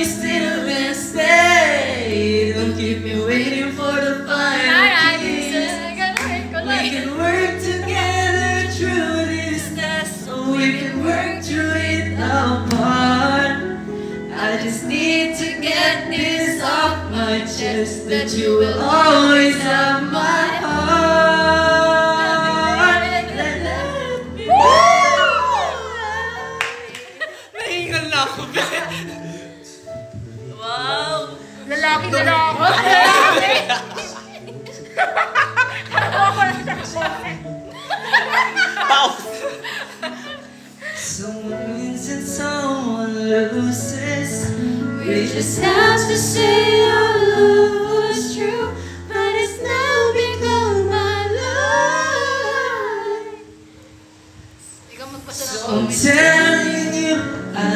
you still gonna stay? Don't keep me waiting for the final kiss. We can work together through this test, so we can work through it apart. I just need to get this off my chest, that you will always have my heart. Nahingal na ako, wow! Lalaki na lang ako. Someone wins and someone loses. We just have to say our love was true, but it's now become my life. So I'm telling you, I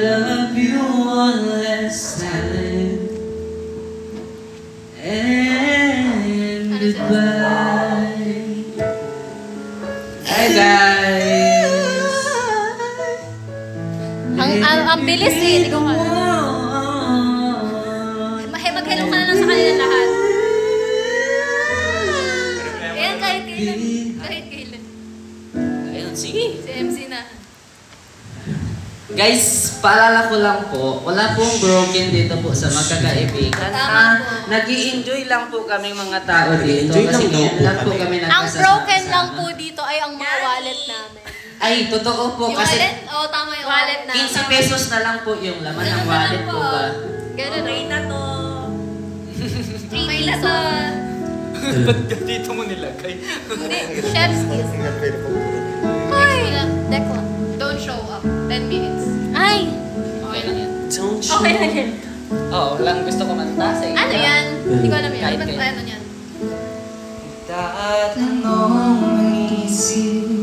love you one last time. And goodbye. Hi guys. Ang bilis eh, hindi ko kala. Mag-hello ka na lang sa kanila lahat. Ayan, kahit kailan. Kahit kailan. Ayun, sige. Si MC na. Guys, paalala ko lang po, wala pong broken dito po sa magkakaibigan. Nag-i-enjoy lang po kaming mga tao dito. Kasi lang po kami nagkasama. Ang broken lang po dito ay ang mga wallet namin. Ay, totoo po. Yung Kasi wallet? Oo, tama yung wallet na. 15 pesos na lang po yung laman ng wallet po ba? Ganun. Okay na to. Okay na to. Ba't dito mo nilagay? Hindi, chef's kiss. Ay! Deko. Don't show up. 10 minutes. Ay! Okay lang yan. Okay na yan. Oo, lang gusto ko manta sa iyo. Ano yan? Hindi ko alam yan. Kahit Ba't kayo. ano yan? Tatanong ang isip,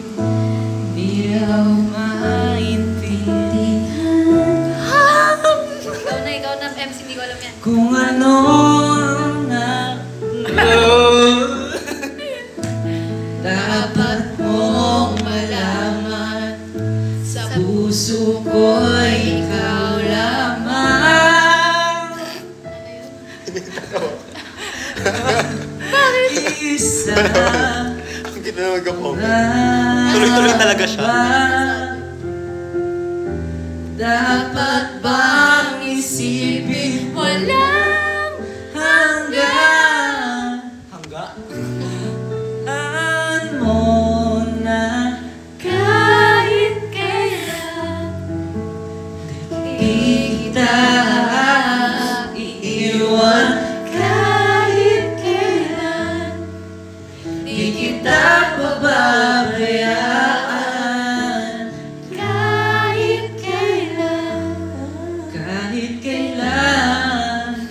di raw maintindihan. Ikaw na, MC, hindi ko alam yan. Kung ano ang dapat mong malaman, sa puso ko'y ikaw lamang. Isa Ang ginawag ako. Tuloy-tuloy talaga siya. Dapat bang isipin walang hanggan? Hanggan mo na kahit kailan di kita iiwan, kahit kailan di kita pababayaan, kahit kailan, kahit kailan.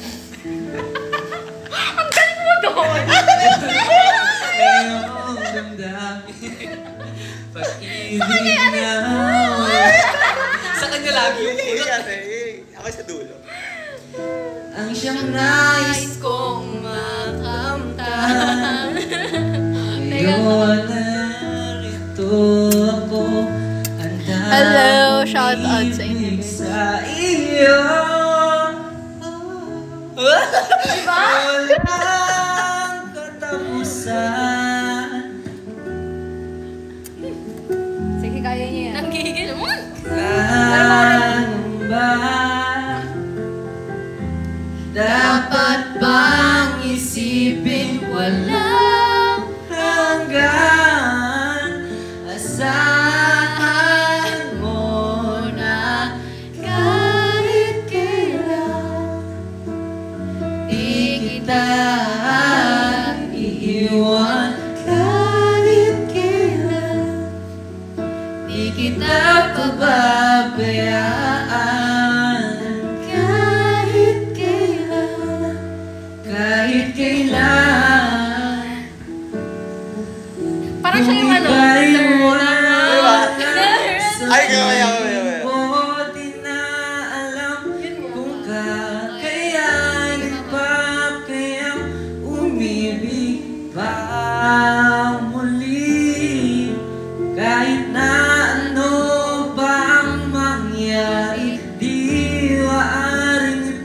Ang galing mo doon! Ngayong damdamin, pag-ibig na Sa kanya lagi yung Ako sa dulo. ang siyang nais kong makamtan. Ngayon narito ako, handa Hello, shout out sa inyo. sa iyo. Diba? Walang katapusan. Sige, kaya niya yan. Nanggigil mo? Ano ba? Dapat bang isipin walang hanggan? Asahan mo na kahit kailan di kita iiwan, kahit kailan di kita pababayaan, kahit kailan, kahit kailan. Parang siya yung ano. Ay, kaya. Di na alam kung kakayanin pa kayang umibig pa muli. Kahit na ano bang mangyari, di maaaring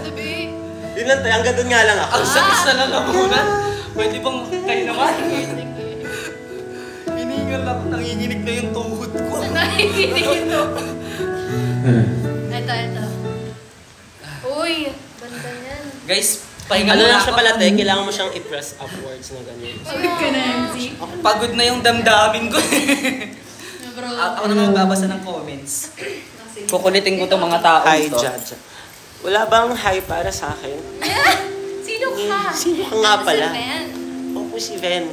to be. Yun lang tayo, hanggang doon nga lang ako. Ang sakit sa lalamunan. Pwede bang kayo naman? Hiningal ako, nanginginig na yung tuhod ko. Nanginginig ito. Ito. Uy, ganda yan. Guys, pahinga Ano muna lang ako. siya pala, te, kailangan mo siyang i-press upwards na ganyan. Pagod ka na, MC. Pagod na yung damdamin ko. Bro. Ako na magbabasa ng comments. Kukulitin ko itong mga tao Hi, ito. Jaja. Wala bang hi para sa akin? Sino ka? Sino ka nga pala? Si Ben. Ako si Ven.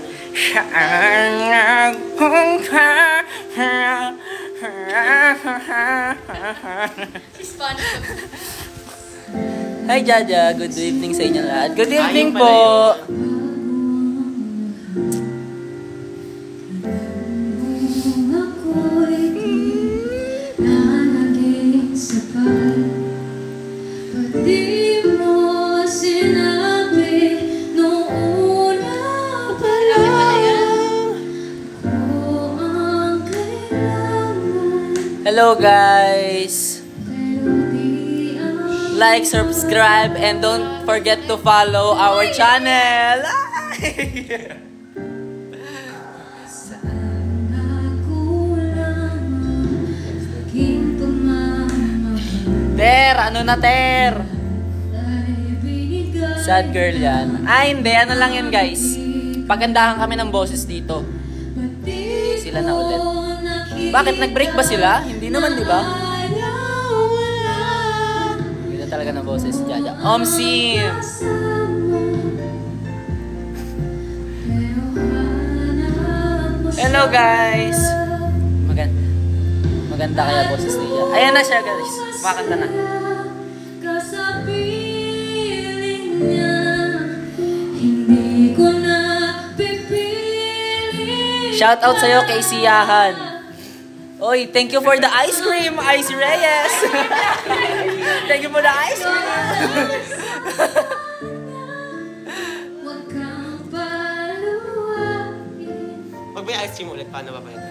Si SpongeBob. Hi, Jaja. Good evening sa inyo lahat. Good evening Ayun po. pala Di mo sinabi nung una pa lang ako ang kailangan. Hello, guys. Pero di ang Like, subscribe, and don't forget to follow our channel. saan nakulang ang aking pamamahal Ter, ano na, Ter? ay binigay. Sad girl yan. Ah, hindi. Ano lang yan, guys. Pagandahan kami ng boses dito. Sila na ulit. Bakit? Nag-break ba sila? Hindi naman, di ba? Ganda talaga ng boses, Jaja. Omsim! Hello, guys! Maganda kaya boses niya. Ayan na siya, guys. Kumakanta na. Kasapiling niya, hindi ko na pipili. Shout out sa'yo kay Siyahan. Oy, thank you for the ice cream, Ice Reyes. Thank you for the ice cream. Huwag kang paluwain. Pag may ice cream ulit, paano ba pwede?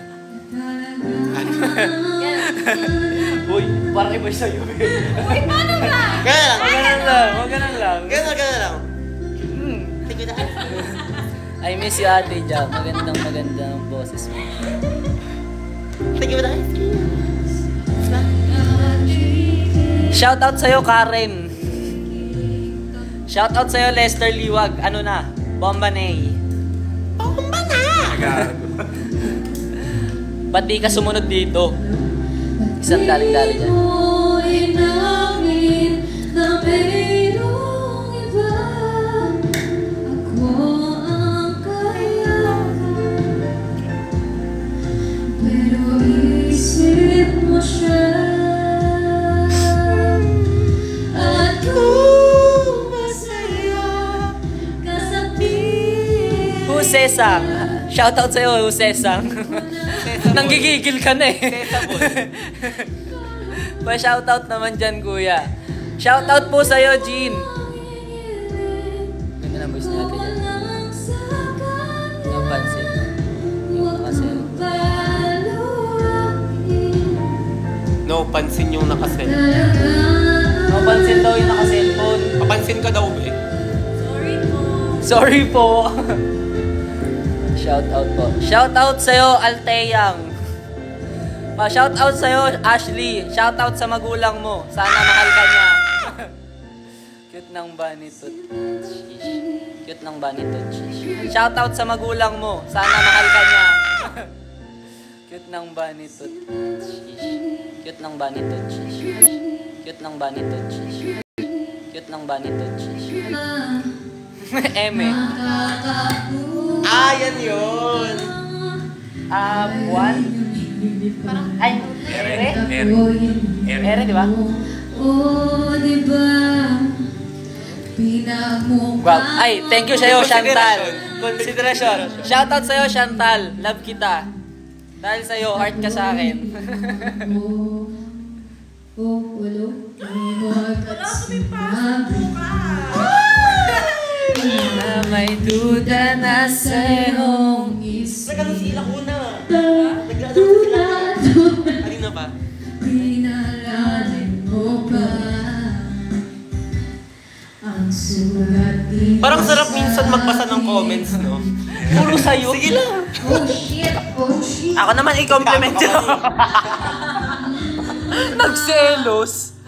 Uy, parang iba sa'yo, babe. Gana lang! Huwag ganun lang. Gana lang! Sige na. I miss you, Ate Jam. Magandang boses mo. Sige na. Shout out sa'yo, Karen. Shout out sa'yo, Lester Liwag. Ano na? Bombanay. Ba't di ka sumunod dito? Isang daling-dali dyan. Mo inamin na mayroong iba. Ako ang kailangan. Pero isip mo siya. At kung masaya ka sa piling. Husesang. Shout out sa'yo, Husesang. Nanggigigil ka na eh. Pa-shoutout naman dyan, kuya. Shoutout po sa'yo, Jean. Ganda na voice natin yan. Napansin. Yung nakasel. No, pansin yung nakasel. Napansin daw yung nakaselfone. Papansin ka daw, eh. Sorry po. Shoutout po. Shoutout sa'yo, Alteyang. Shoutout sa'yo, Ashley. Shoutout sa magulang mo. Sana mahal ka niya. Cute ng bunny tooth. Cute ng bunny tooth. Shoutout sa magulang mo. Sana mahal ka niya. Cute ng bunny tooth. Cute ng bunny tooth. Cute ng bunny tooth. Cute ng bunny tooth. Eme. Ah, yan yun! Buwan? Ay, Ere? Ere, di ba? Oh, di ba? Pinamukha. Wow. Ay, thank you sa'yo, Chantal. Consideration. Shoutout sa'yo, Chantal. Love kita. Dahil sa'yo, heart ka sa akin. Walo. Wala kami pasok Na may duda na sa'yong Nagano sila una. Nagano sila. Kanina pa. Pinalalim mo ba Parang sarap minsan magbasa ng comments, no? Puro sa'yo. Sige lang. Ako naman i-compliment yun. Nagselos.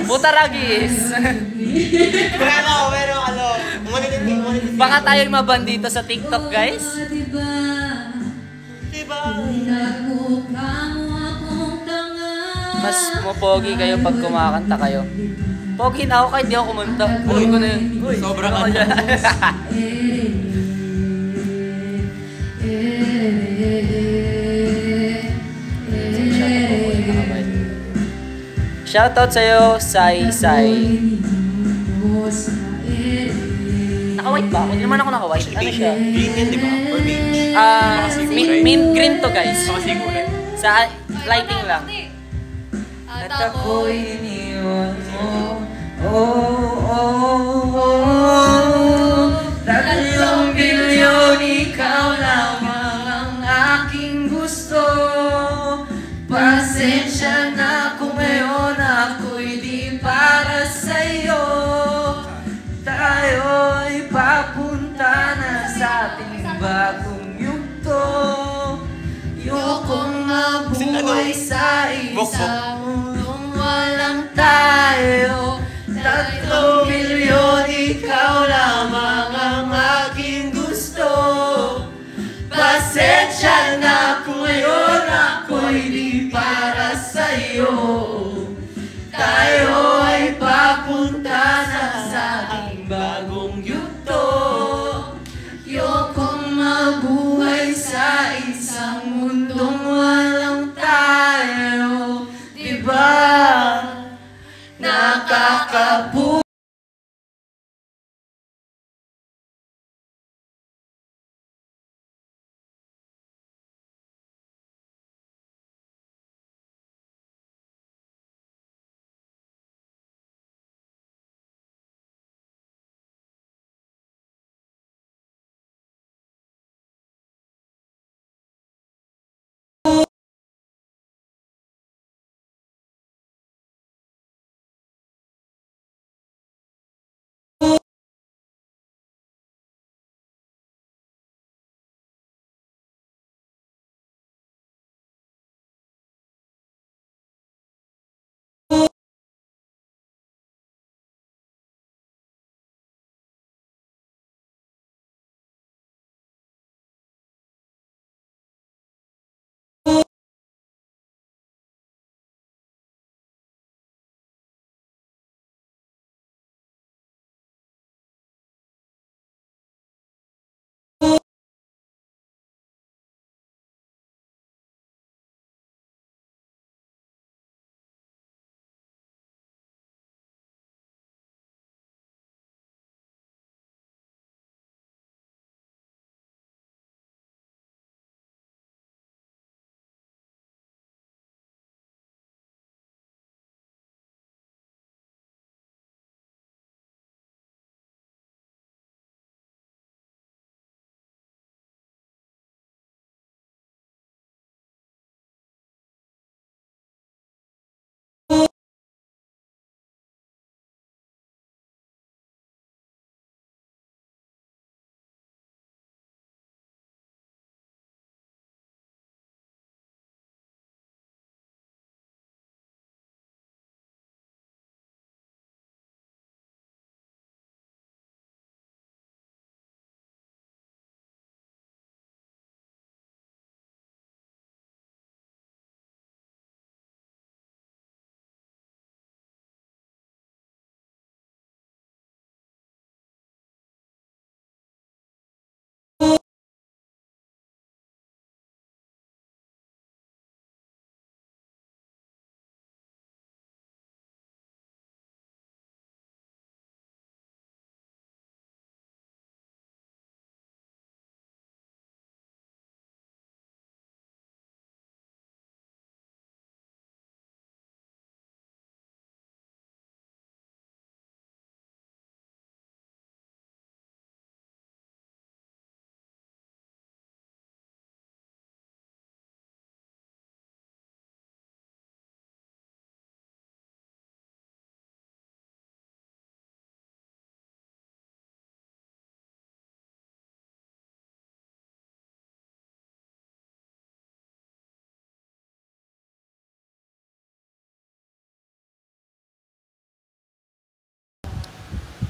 Putaragis. Pero Baka tayo'y maban dito sa TikTok, guys. Diba? Mas pogi kayo pag kumakanta kayo. Pogi na ako kahit di ako kumanta. Uy ko na yun. Uy, Sobra ano ka dyan? Shoutout sa'yo, Sai Sai. Naka-white ba? Hindi naman ako naka-white. Ano siya? Green yan, di ba? Or beige? Mint green to, guys. Kasi kulay. Sa lighting lang. At At ako ako'y iniwan mo. Oh. 3 bilyon, ikaw lamang ang aking gusto. Pasensya na kung ngayon ako'y di para sa'yo. Tayo'y papunta na sa ating bagong yugto. Yokong mabuhay sa isang mundong walang tayo. 3 milyon, ikaw lamang ang aking gusto. Pasensya na kung ngayon ako'y di para sa'yo. Tayo ay papunta na sa ating bagong yugto. Yokong mabuhay sa isang mundong walang tayo. Diba? Nakakabuhay.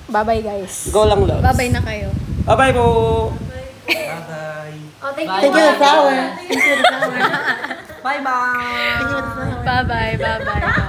Bye-bye, guys. Go lang, love. Bye-bye na kayo. Bye-bye po. Bye-bye. Oh, thank Thank you, the flower. Bye-bye. Bye-bye, bye-bye.